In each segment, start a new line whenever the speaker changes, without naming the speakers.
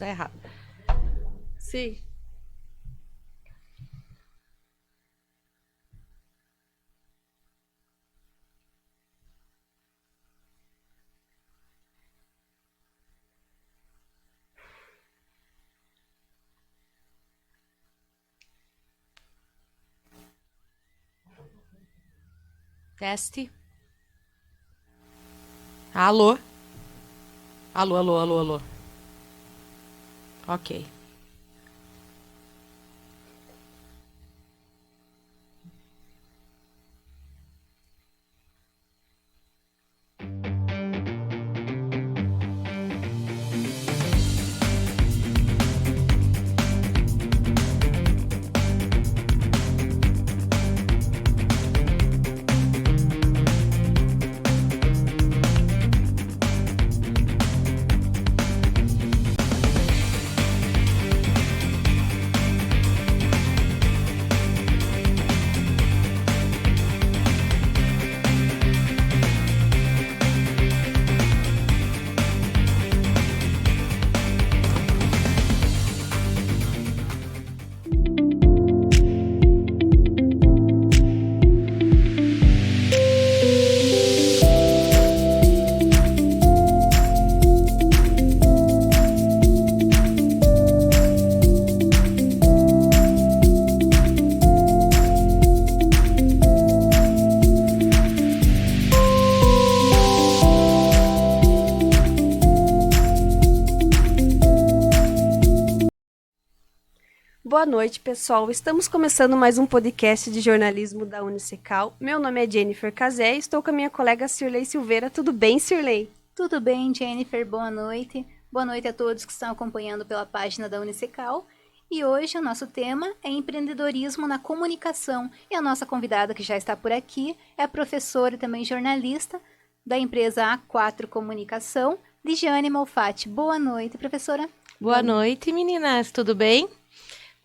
Tá errado. Sim. Teste. Alô? Alô, alô, alô, alô. Ok. Boa noite, pessoal. Estamos começando mais um podcast de jornalismo da Unicecal. Meu nome é Jennifer Cazé e estou com a minha colega Cirlei Silveira. Tudo bem, Cirlei?
Tudo bem, Jennifer? Boa noite. Boa noite a todos que estão acompanhando pela página da Unicecal. E hoje o nosso tema é empreendedorismo na comunicação. E a nossa convidada que já está por aqui é a professora e também jornalista da empresa A4 Comunicação, Ligiane Malfatti. Boa noite, professora.
Boa noite, meninas. Tudo bem?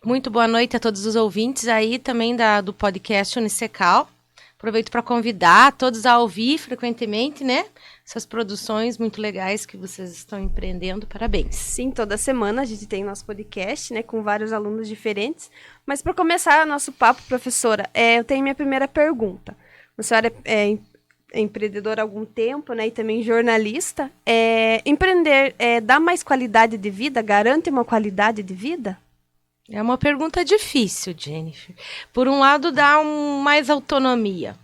Muito boa noite a todos os ouvintes aí também do podcast Unicecal. Aproveito para convidar todos a ouvir frequentemente, né? Essas produções muito legais que vocês estão empreendendo. Parabéns.
Sim, toda semana a gente tem nosso podcast, né? Com vários alunos diferentes. Mas para começar o nosso papo, professora, eu tenho minha primeira pergunta. A senhora é empreendedora há algum tempo, né? E também jornalista. Empreender dá mais qualidade de vida? Garante uma qualidade de vida?
É uma pergunta difícil, Jennifer. Por um lado, dá mais autonomia,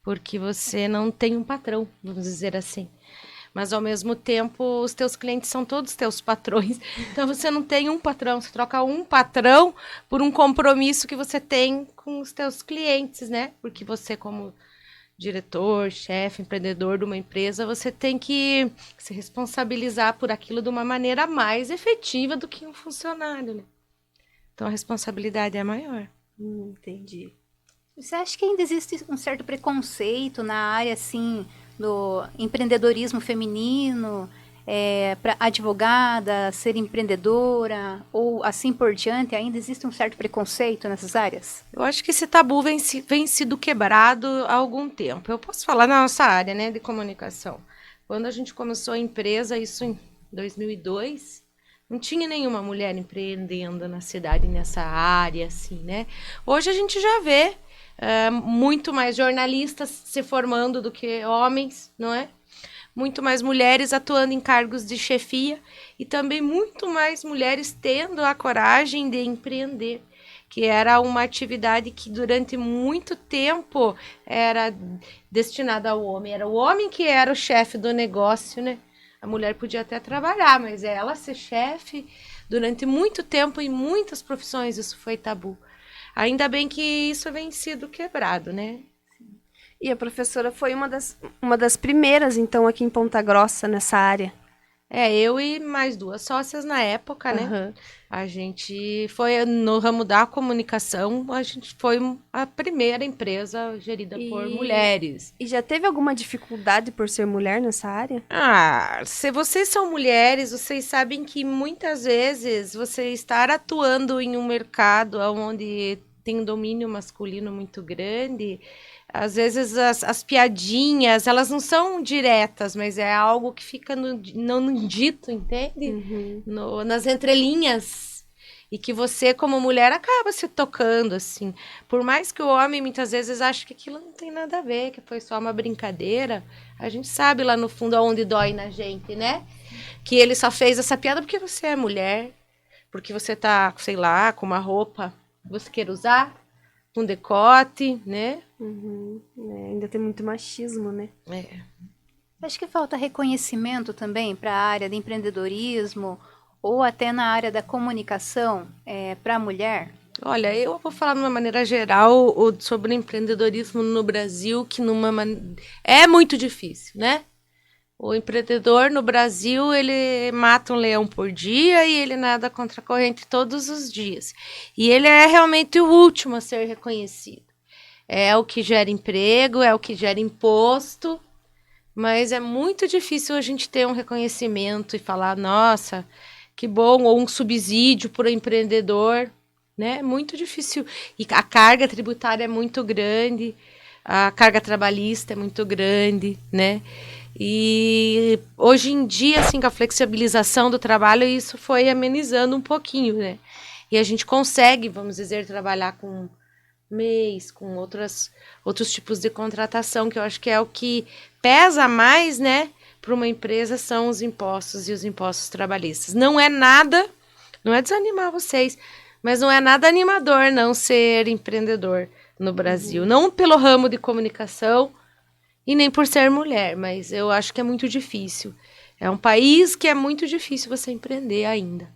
porque você não tem um patrão, vamos dizer assim. Mas, ao mesmo tempo, os teus clientes são todos teus patrões. Então, você não tem um patrão, você troca um patrão por um compromisso que você tem com os teus clientes, né? Porque você, como diretor, chefe, empreendedor de uma empresa, você tem que se responsabilizar por aquilo de uma maneira mais efetiva do que um funcionário, né? Então, a responsabilidade é maior.
Entendi.
Você acha que ainda existe um certo preconceito na área, assim, do empreendedorismo feminino, para advogada, ser empreendedora, ou assim por diante? Ainda existe um certo preconceito nessas áreas?
Eu acho que esse tabu vem sido quebrado há algum tempo. Eu posso falar na nossa área, né, de comunicação. Quando a gente começou a empresa, isso em 2002, não tinha nenhuma mulher empreendendo na cidade nessa área, assim, né? Hoje a gente já vê muito mais jornalistas se formando do que homens, não é? Muito mais mulheres atuando em cargos de chefia e também muito mais mulheres tendo a coragem de empreender, que era uma atividade que durante muito tempo era destinada ao homem. Era o homem que era o chefe do negócio, né? A mulher podia até trabalhar, mas ela ser chefe, durante muito tempo, em muitas profissões, isso foi tabu. Ainda bem que isso vem sido quebrado, né?
E a professora foi uma das primeiras, então, aqui em Ponta Grossa, nessa área.
Eu e mais duas sócias na época, né?
Aham.
A gente foi no ramo da comunicação, a gente foi a primeira empresa gerida por mulheres.
E já teve alguma dificuldade por ser mulher nessa área?
Se vocês são mulheres, vocês sabem que muitas vezes você estar atuando em um mercado onde tem um domínio masculino muito grande, às vezes as piadinhas, elas não são diretas, mas é algo que fica no dito, entende? Nas entrelinhas. E que você, como mulher, acaba se tocando, assim. Por mais que o homem, muitas vezes, ache que aquilo não tem nada a ver, que foi só uma brincadeira, a gente sabe lá no fundo aonde dói na gente, né? Que ele só fez essa piada porque você é mulher, porque você tá, sei lá, com uma roupa que você queira usar, com decote, né?
Ainda tem muito machismo, né?
Acho que falta reconhecimento também para a área de empreendedorismo ou até na área da comunicação para a mulher.
Olha, eu vou falar de uma maneira geral sobre empreendedorismo no Brasil, que é muito difícil, né? O empreendedor no Brasil, ele mata um leão por dia e ele nada contra a corrente todos os dias. E ele é realmente o último a ser reconhecido. É o que gera emprego, é o que gera imposto, mas é muito difícil a gente ter um reconhecimento e falar, nossa, que bom, ou um subsídio para o empreendedor, né? É muito difícil. E a carga tributária é muito grande, a carga trabalhista é muito grande, né? E hoje em dia, assim, com a flexibilização do trabalho, isso foi amenizando um pouquinho, né? E a gente consegue, vamos dizer, trabalhar com mês, com outros tipos de contratação, que eu acho que é o que pesa mais, né, para uma empresa, são os impostos e os impostos trabalhistas. Não é desanimar vocês, mas não é nada animador não ser empreendedor no Brasil. Não pelo ramo de comunicação, e nem por ser mulher, mas eu acho que é muito difícil. É um país que é muito difícil você empreender ainda.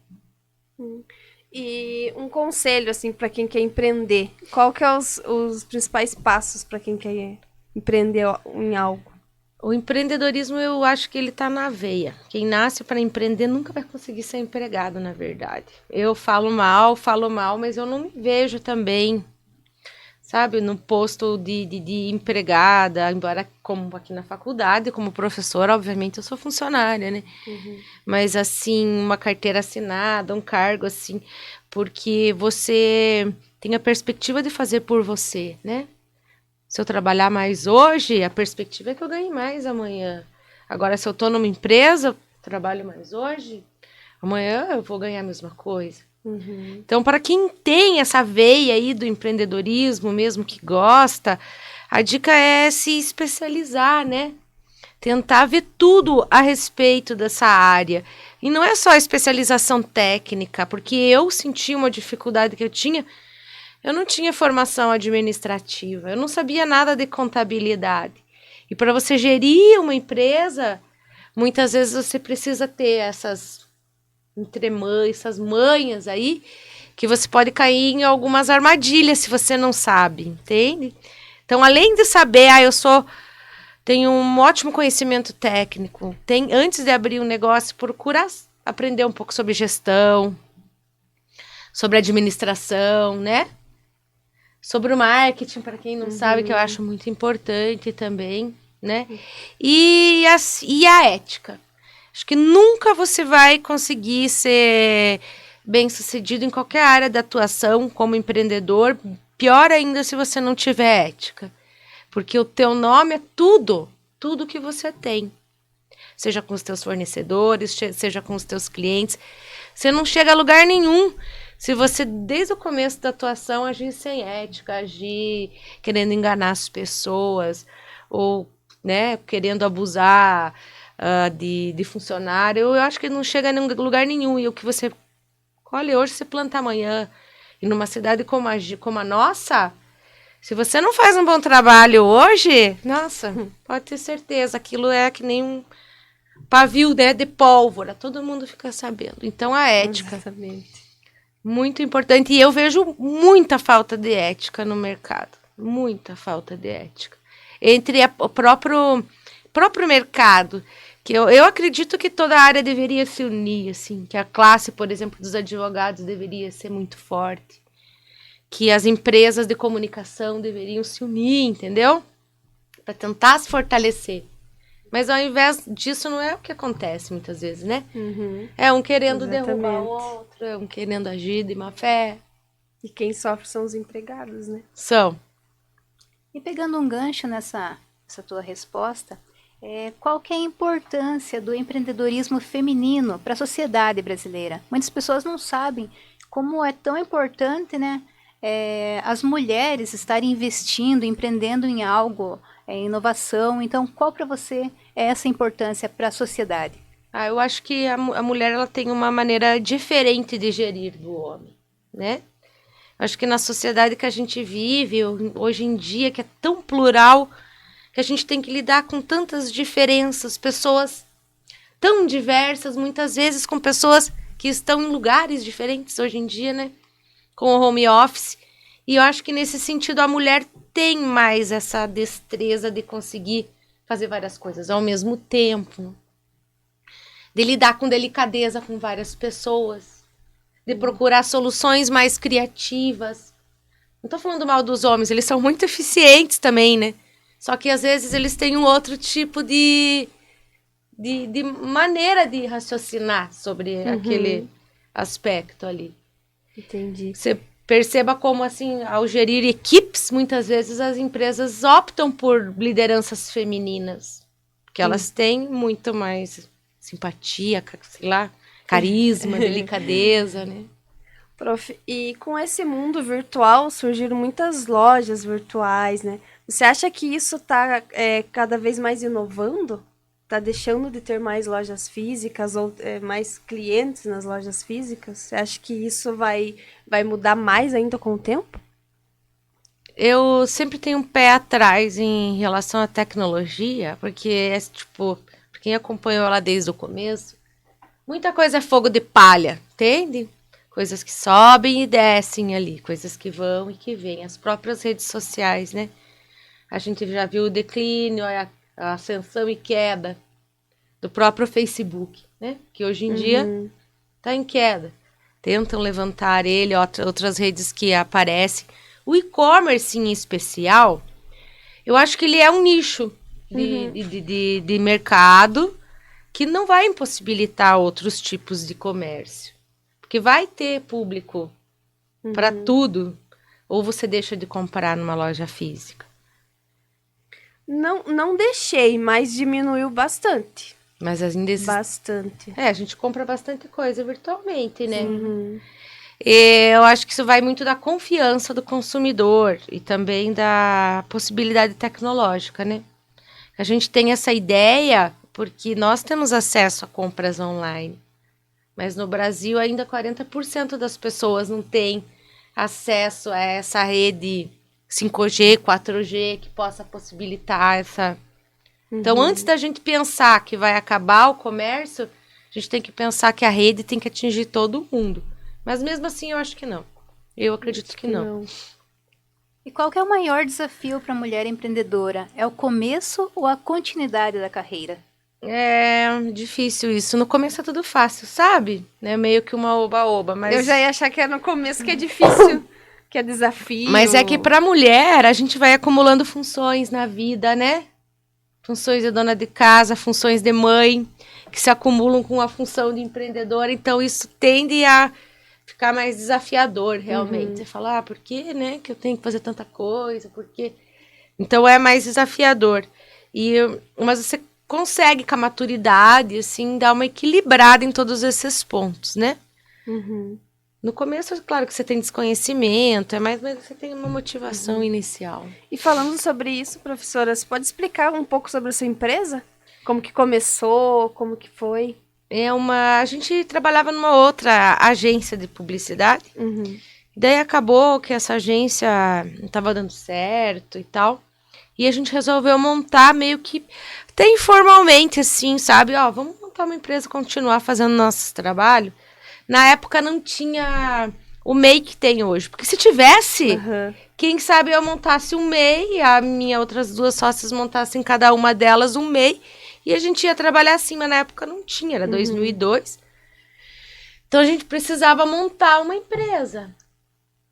E um conselho, assim, para quem quer empreender. Qual que é os principais passos para quem quer empreender em algo?
O empreendedorismo, eu acho que ele está na veia. Quem nasce para empreender nunca vai conseguir ser empregado, na verdade. Eu falo mal, mas eu não me vejo também, sabe, no posto de empregada, embora como aqui na faculdade, como professora, obviamente eu sou funcionária, né? Mas assim, uma carteira assinada, um cargo assim, porque você tem a perspectiva de fazer por você, né? Se eu trabalhar mais hoje, a perspectiva é que eu ganhe mais amanhã. Agora, se eu estou numa empresa, eu trabalho mais hoje, amanhã eu vou ganhar a mesma coisa. Então, para quem tem essa veia aí do empreendedorismo, mesmo que gosta, a dica é se especializar, né? Tentar ver tudo a respeito dessa área. E não é só a especialização técnica, porque eu senti uma dificuldade que eu não tinha formação administrativa, eu não sabia nada de contabilidade. E para você gerir uma empresa, muitas vezes você precisa ter essas essas manhas aí, que você pode cair em algumas armadilhas se você não sabe, entende? Então, além de saber, tenho um ótimo conhecimento técnico, antes de abrir um negócio, procura aprender um pouco sobre gestão, sobre administração, né? Sobre o marketing, para quem não sabe, que eu acho muito importante também, né? E a ética. Acho que nunca você vai conseguir ser bem-sucedido em qualquer área da atuação como empreendedor, pior ainda se você não tiver ética. Porque o teu nome é tudo que você tem. Seja com os teus fornecedores, seja com os teus clientes. Você não chega a lugar nenhum se você, desde o começo da atuação, agir sem ética, agir querendo enganar as pessoas, ou, né, querendo abusar de funcionário. Eu acho que não chega a lugar nenhum. E o que você colhe hoje, você planta amanhã. E numa cidade como a nossa, se você não faz um bom trabalho hoje, nossa, pode ter certeza, aquilo é que nem um pavio, né, de pólvora, todo mundo fica sabendo. Então, a ética,
Exatamente.
muito importante. E eu vejo muita falta de ética no mercado, muita falta de ética. Entre o próprio mercado, que eu acredito que toda a área deveria se unir, assim, que a classe, por exemplo, dos advogados deveria ser muito forte, que as empresas de comunicação deveriam se unir, entendeu? Para tentar se fortalecer. Mas ao invés disso, não é o que acontece muitas vezes, né? É um querendo derrubar o outro, é um querendo agir de má fé.
E quem sofre são os empregados, né?
São.
E pegando um gancho essa tua resposta, qual que é a importância do empreendedorismo feminino para a sociedade brasileira? Muitas pessoas não sabem como é tão importante, né, as mulheres estarem investindo, empreendendo em algo, em inovação. Então, qual para você é essa importância para a sociedade?
Eu acho que a mulher ela tem uma maneira diferente de gerir do homem, né? Acho que na sociedade que a gente vive, hoje em dia, que é tão plural, que a gente tem que lidar com tantas diferenças, pessoas tão diversas, muitas vezes com pessoas que estão em lugares diferentes hoje em dia, né? Com o home office. E eu acho que nesse sentido a mulher tem mais essa destreza de conseguir fazer várias coisas ao mesmo tempo, de lidar com delicadeza com várias pessoas, de procurar soluções mais criativas. Não tô falando mal dos homens, eles são muito eficientes também, né? Só que às vezes eles têm um outro tipo de maneira de raciocinar sobre aquele aspecto ali.
Entendi.
Você perceba como, assim, ao gerir equipes, muitas vezes as empresas optam por lideranças femininas, porque elas têm muito mais simpatia, sei lá, carisma, delicadeza, né?
Prof, e com esse mundo virtual surgiram muitas lojas virtuais, né? Você acha que isso está cada vez mais inovando? Está deixando de ter mais lojas físicas ou mais clientes nas lojas físicas? Você acha que isso vai mudar mais ainda com o tempo?
Eu sempre tenho um pé atrás em relação à tecnologia, porque, tipo, pra quem acompanhou ela desde o começo, muita coisa é fogo de palha, entende? Coisas que sobem e descem ali, coisas que vão e que vêm. As próprias redes sociais, né? A gente já viu o declínio, a ascensão e queda do próprio Facebook, né? Que hoje em dia está em queda. Tentam levantar ele, outras redes que aparecem. O e-commerce em especial, eu acho que ele é um nicho de mercado que não vai impossibilitar outros tipos de comércio. Porque vai ter público para tudo, ou você deixa de comprar numa loja física.
Não deixei, mas diminuiu bastante.
Mas ainda existe.
Bastante.
A gente compra bastante coisa virtualmente, né? Eu acho que isso vai muito da confiança do consumidor e também da possibilidade tecnológica, né? A gente tem essa ideia porque nós temos acesso a compras online. Mas no Brasil ainda 40% das pessoas não têm acesso a essa rede 5G, 4G que possa possibilitar essa... Então, antes da gente pensar que vai acabar o comércio, a gente tem que pensar que a rede tem que atingir todo mundo. Mas mesmo assim, eu acho que não. Eu acredito que não.
E qual que é o maior desafio para a mulher empreendedora? É o começo ou a continuidade da carreira?
É difícil isso. No começo é tudo fácil, sabe? É meio que uma oba-oba, mas...
Eu já ia achar que é no começo que é difícil, que é desafio.
Mas é que pra mulher, a gente vai acumulando funções na vida, né? Funções de dona de casa, funções de mãe, que se acumulam com a função de empreendedora. Então, isso tende a ficar mais desafiador, realmente. Você fala, por que, né? Que eu tenho que fazer tanta coisa, por quê? Então, é mais desafiador. Mas você consegue, com a maturidade, assim, dar uma equilibrada em todos esses pontos, né? No começo, é claro que você tem desconhecimento, mas você tem uma motivação inicial.
E falando sobre isso, professora, você pode explicar um pouco sobre a sua empresa? Como que começou, como que foi?
A gente trabalhava numa outra agência de publicidade. Daí acabou que essa agência não estava dando certo e tal. E a gente resolveu montar meio que, até informalmente, assim, sabe? Vamos montar uma empresa, continuar fazendo nosso trabalho. Na época não tinha o MEI que tem hoje. Porque se tivesse, quem sabe eu montasse um MEI, a minha outras duas sócias montassem cada uma delas um MEI, e a gente ia trabalhar assim, mas na época não tinha, era 2002. Então a gente precisava montar uma empresa.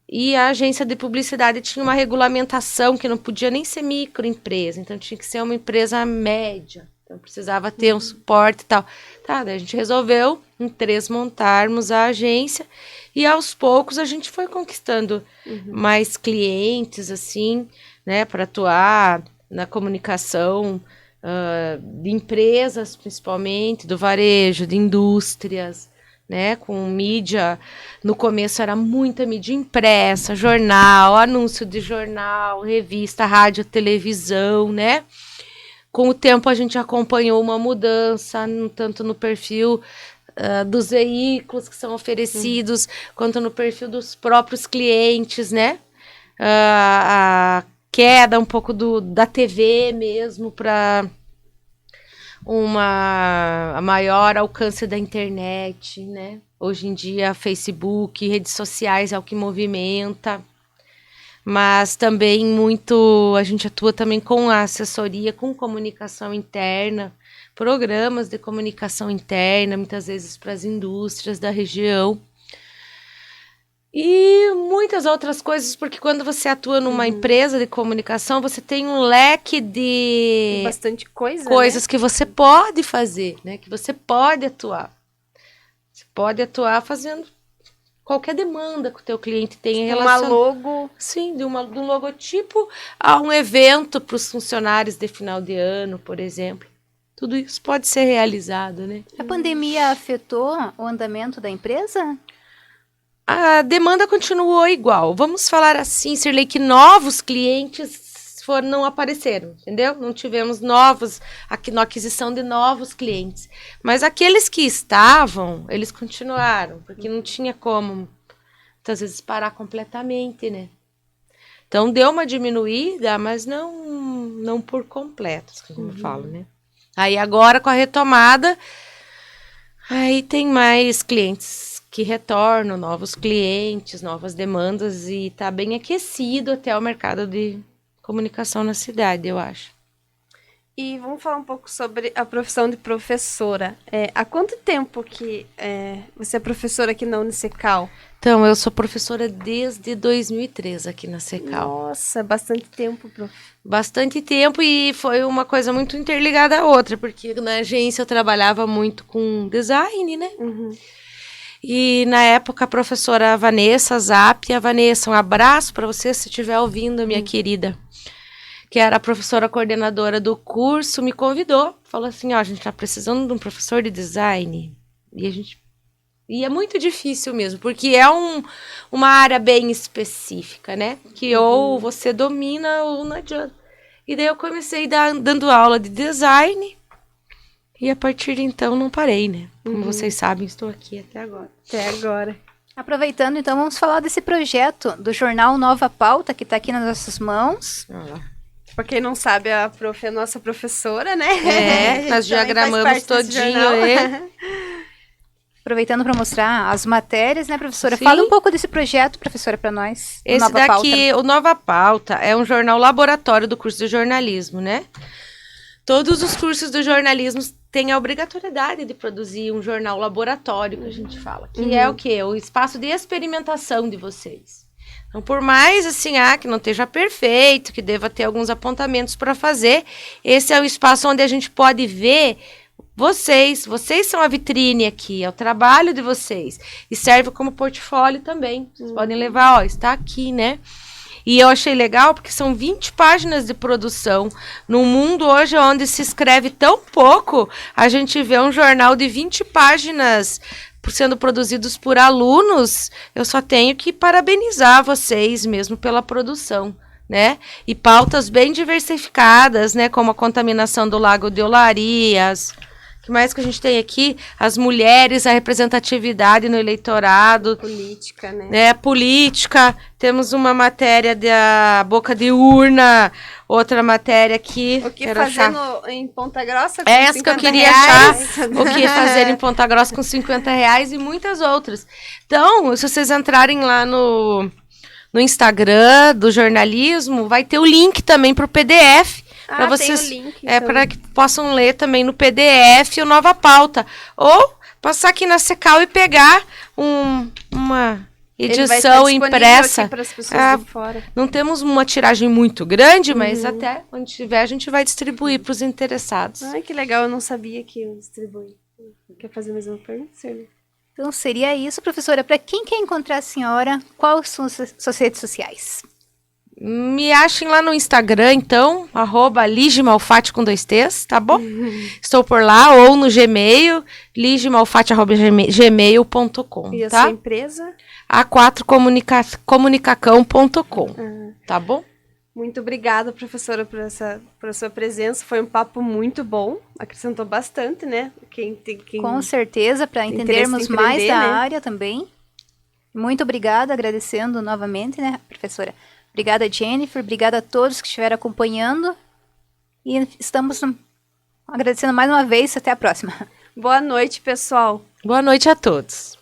E a agência de publicidade tinha uma regulamentação que não podia nem ser microempresa, então tinha que ser uma empresa média. Então precisava ter um suporte e tal. Tá, daí a gente resolveu em 3 montarmos a agência e aos poucos a gente foi conquistando mais clientes, assim, né, para atuar na comunicação de empresas, principalmente, do varejo, de indústrias, né, com mídia. No começo era muita mídia impressa, jornal, anúncio de jornal, revista, rádio, televisão, né? Com o tempo a gente acompanhou uma mudança, tanto no perfil dos veículos que são oferecidos, quanto no perfil dos próprios clientes, né? A queda um pouco da TV mesmo para a maior alcance da internet, né? Hoje em dia, Facebook, redes sociais é o que movimenta. Mas também a gente atua também com a assessoria, com comunicação interna, programas de comunicação interna, muitas vezes para as indústrias da região. E muitas outras coisas, porque quando você atua numa empresa de comunicação, você tem um leque de
bastante
coisas, né, que você pode fazer, né? Que você pode atuar. Você pode atuar fazendo qualquer demanda que o teu cliente tenha em relação...
Uma logo...
Sim, de um logotipo a um evento para os funcionários de final de ano, por exemplo. Tudo isso pode ser realizado, né?
A pandemia afetou o andamento da empresa?
A demanda continuou igual. Vamos falar assim, Sirlei, que novos clientes não apareceram, entendeu? Não tivemos na aquisição de novos clientes. Mas aqueles que estavam, eles continuaram, porque não tinha como, muitas vezes, parar completamente, né? Então, deu uma diminuída, mas não por completo, como eu falo, né? Aí, agora, com a retomada, aí tem mais clientes que retornam, novos clientes, novas demandas, e tá bem aquecido até o mercado de comunicação na cidade, eu acho.
E vamos falar um pouco sobre a profissão de professora. Há quanto tempo que você é professora aqui na Unicecal?
Então, eu sou professora desde 2003 aqui na Cecal.
Nossa, bastante tempo, prof.
Bastante tempo, e foi uma coisa muito interligada à outra, porque na agência eu trabalhava muito com design, né? E na época a professora Vanessa Zapia, Vanessa, um abraço para você se estiver ouvindo, minha querida, que era a professora coordenadora do curso, me convidou, falou assim, ó, a gente tá precisando de um professor de design. E é muito difícil mesmo, porque é uma área bem específica, né? Que ou você domina ou não adianta. E daí eu comecei dando aula de design, e a partir de então não parei, né? Como vocês sabem, estou aqui até agora.
Até agora.
Aproveitando, então, vamos falar desse projeto do jornal Nova Pauta, que está aqui nas nossas mãos.
Pra quem não sabe, a prof é nossa professora, né?
Nós diagramamos todinho ele.
Aproveitando para mostrar as matérias, né, professora?
Sim.
Fala um pouco desse projeto, professora, para nós.
Esse
Nova
daqui,
Pauta.
o Nova Pauta, é um jornal laboratório do curso de jornalismo, né? Todos os cursos do jornalismo têm a obrigatoriedade de produzir um jornal laboratório, que a gente fala. Que é o quê? O espaço de experimentação de vocês. Então, por mais assim, que não esteja perfeito, que deva ter alguns apontamentos para fazer, esse é o espaço onde a gente pode ver vocês são a vitrine aqui, é o trabalho de vocês. E serve como portfólio também. Vocês podem levar, ó, está aqui, né? E eu achei legal porque são 20 páginas de produção. No mundo hoje, onde se escreve tão pouco, a gente vê um jornal de 20 páginas sendo produzidos por alunos. Eu só tenho que parabenizar vocês mesmo pela produção, né? E pautas bem diversificadas, né? Como a contaminação do Lago de Olarias. O que mais que a gente tem aqui? As mulheres, a representatividade no eleitorado.
Política, né?
Política. Temos uma matéria da boca de urna, outra matéria aqui.
O que fazer em Ponta Grossa com
essa que eu queria achar. O que fazer em Ponta Grossa com R$50 e muitas outras. Então, se vocês entrarem lá no Instagram do jornalismo, vai ter o link também para o PDF. Para vocês,
tem o link, então.
Para que possam ler também no PDF o Nova Pauta. Ou passar aqui na Cecal e pegar
Ele vai estar
edição
disponível
impressa.
aqui para as pessoas
Ah,
de fora.
Não temos uma tiragem muito grande, mas até onde tiver a gente vai distribuir para os interessados.
Ai, que legal, eu não sabia que iam distribuir. Quer fazer mais uma pergunta, Shirley?
Então seria isso, professora. Para quem quer encontrar a senhora, quais são as suas redes sociais?
Me achem lá no Instagram, então, @ligemalfatti com 2 T's, tá bom? Estou por lá, ou no Gmail, ligemalfatti@gmail.com,
E a
tá?
sua empresa?
a4comunicacão.com, tá bom?
Muito obrigada, professora, por a sua presença. Foi um papo muito bom. Acrescentou bastante, né? Quem
Com certeza, para
tem interesse em
entendermos mais
empreender,
da
né?
área também. Muito obrigada, agradecendo novamente, né, professora? Obrigada, Jennifer. Obrigada a todos que estiveram acompanhando. E estamos agradecendo mais uma vez. Até a próxima.
Boa noite, pessoal.
Boa noite a todos.